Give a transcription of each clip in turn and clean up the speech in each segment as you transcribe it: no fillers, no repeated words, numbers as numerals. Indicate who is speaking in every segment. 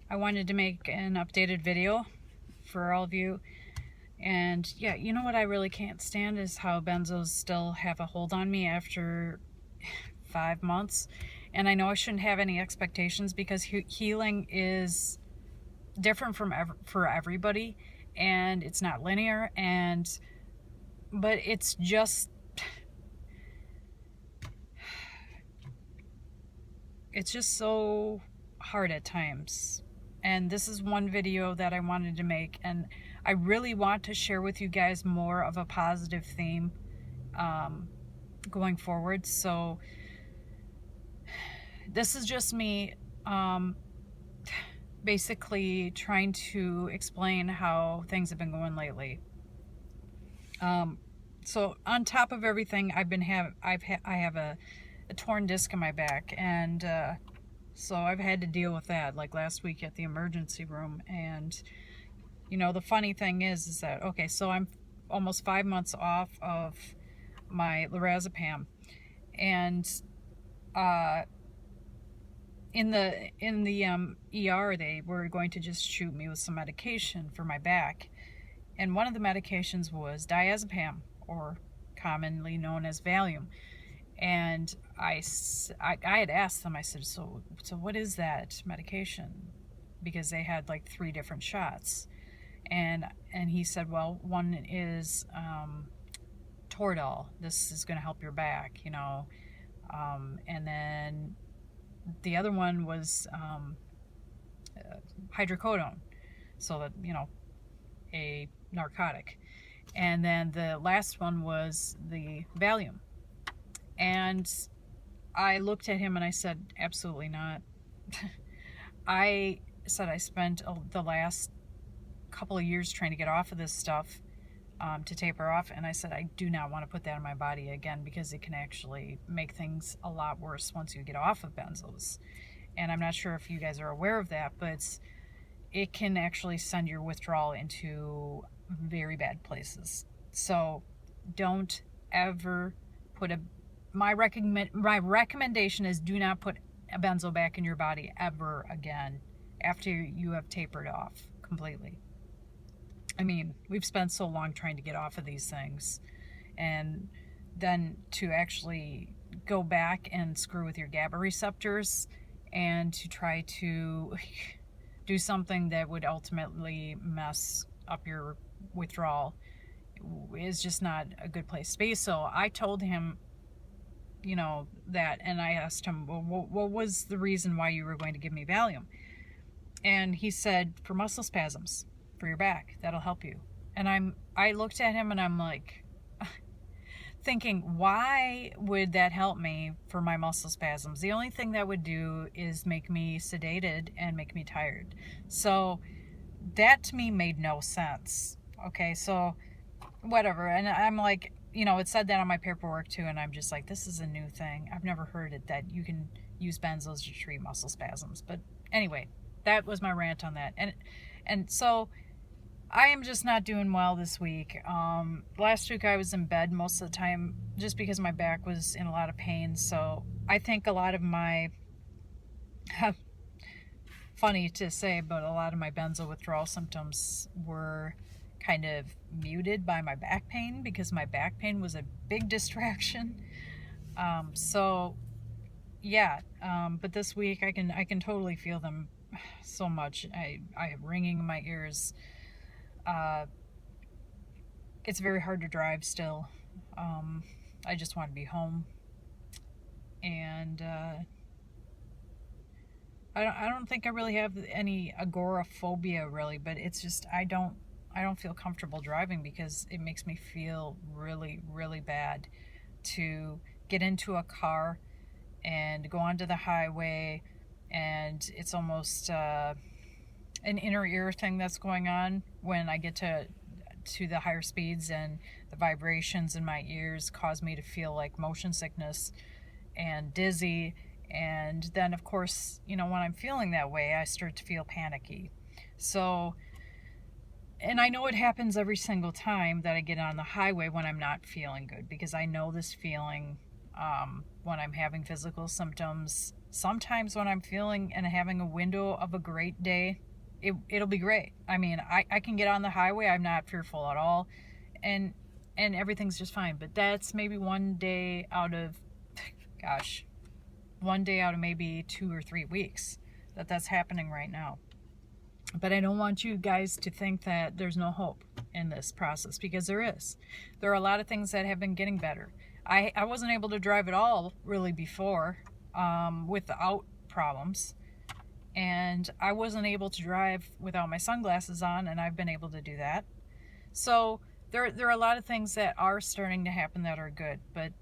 Speaker 1: I wanted to make an updated video for all of you. And yeah, you know what I really can't stand is how benzos still have a hold on me after 5 months. And I know I shouldn't have any expectations because healing is different for everybody, and it's not linear. But it's just so hard at times. And this is one video that I wanted to make, and I really want to share with you guys more of a positive theme going forward. So this is just me basically trying to explain how things have been going lately. So on top of everything, I have a torn disc in my back, and so I've had to deal with that, like last week at the emergency room. And you know, the funny thing is that, okay, so I'm almost 5 months off of my lorazepam, and in the ER, they were going to just shoot me with some medication for my back, and one of the medications was diazepam, or commonly known as Valium. And I had asked them, I said, so what is that medication? Because they had like 3 different shots. And he said, well, one is Toradol. This is going to help your back, you know. And then the other one was hydrocodone, so that, you know, a narcotic. And then the last one was the Valium. And I looked at him and I said, absolutely not. I said I spent the last couple of years trying to get off of this stuff, to taper off, and I said I do not want to put that in my body again, because it can actually make things a lot worse once you get off of benzos. And I'm not sure if you guys are aware of that, but it can actually send your withdrawal into very bad places. So don't ever put my recommendation is, do not put a benzo back in your body ever again after you have tapered off completely. I mean, we've spent so long trying to get off of these things, and then to actually go back and screw with your GABA receptors and to try to do something that would ultimately mess up your withdrawal is just not a good place to be. So I told him, you know, that, and I asked him, well, what was the reason why you were going to give me Valium? And he said, for muscle spasms, for your back, that'll help you. And I looked at him and I'm like, thinking, why would that help me for my muscle spasms? The only thing that would do is make me sedated and make me tired. So that to me made no sense. Okay, so whatever. And I'm like, you know, it said that on my paperwork too, and I'm just like, this is a new thing. I've never heard it, that you can use benzos to treat muscle spasms. But anyway, that was my rant on that. And so I am just not doing well this week. Last week I was in bed most of the time just because my back was in a lot of pain. So I think a lot of my, funny to say, but a lot of my benzo withdrawal symptoms were kind of muted by my back pain, because my back pain was a big distraction. So yeah, but this week I can totally feel them so much. I have ringing in my ears. It's very hard to drive still. I just want to be home. And I don't think I really have any agoraphobia really, but it's just I don't feel comfortable driving, because it makes me feel really, really bad to get into a car and go onto the highway, and it's almost an inner ear thing that's going on when I get to the higher speeds, and the vibrations in my ears cause me to feel like motion sickness and dizzy. And then of course, you know, when I'm feeling that way, I start to feel panicky. So, and I know it happens every single time that I get on the highway when I'm not feeling good, because I know this feeling when I'm having physical symptoms sometimes when I'm feeling and having a window of a great day, it'll be great. I mean, I can get on the highway. I'm not fearful at all. And everything's just fine. But that's maybe one day out of, gosh, one day out of maybe 2 or 3 weeks that's happening right now. But I don't want you guys to think that there's no hope in this process, because there is. There are a lot of things that have been getting better. I wasn't able to drive at all really before without problems. And I wasn't able to drive without my sunglasses on, and I've been able to do that. So there are a lot of things that are starting to happen that are good. But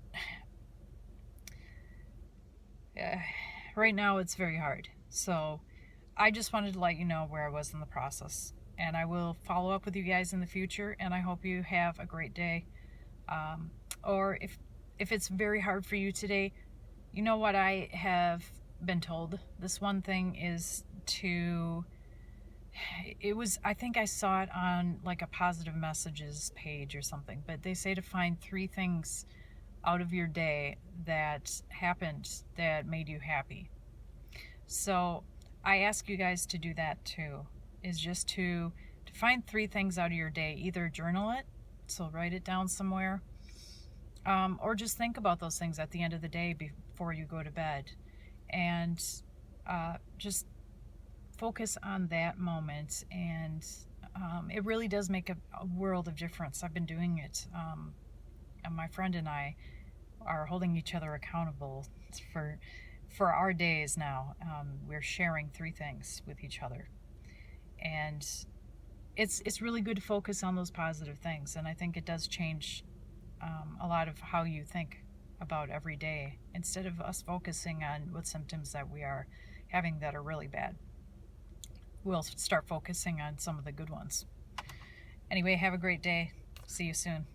Speaker 1: right now it's very hard. So I just wanted to let you know where I was in the process. And I will follow up with you guys in the future, and I hope you have a great day. Or if it's very hard for you today, you know what I have been told? This one thing is I think I saw it on like a positive messages page or something, but they say to find 3 things out of your day that happened that made you happy. So I ask you guys to do that too, is just to find 3 things out of your day. Either journal it, so write it down somewhere, or just think about those things at the end of the day before you go to bed, and just focus on that moment. And it really does make a world of difference. I've been doing it, and my friend and I are holding each other accountable for our days now. We're sharing 3 things with each other, and it's really good to focus on those positive things. And I think it does change a lot of how you think about every day, instead of us focusing on what symptoms that we are having that are really bad. We'll start focusing on some of the good ones. Anyway, have a great day. See you soon.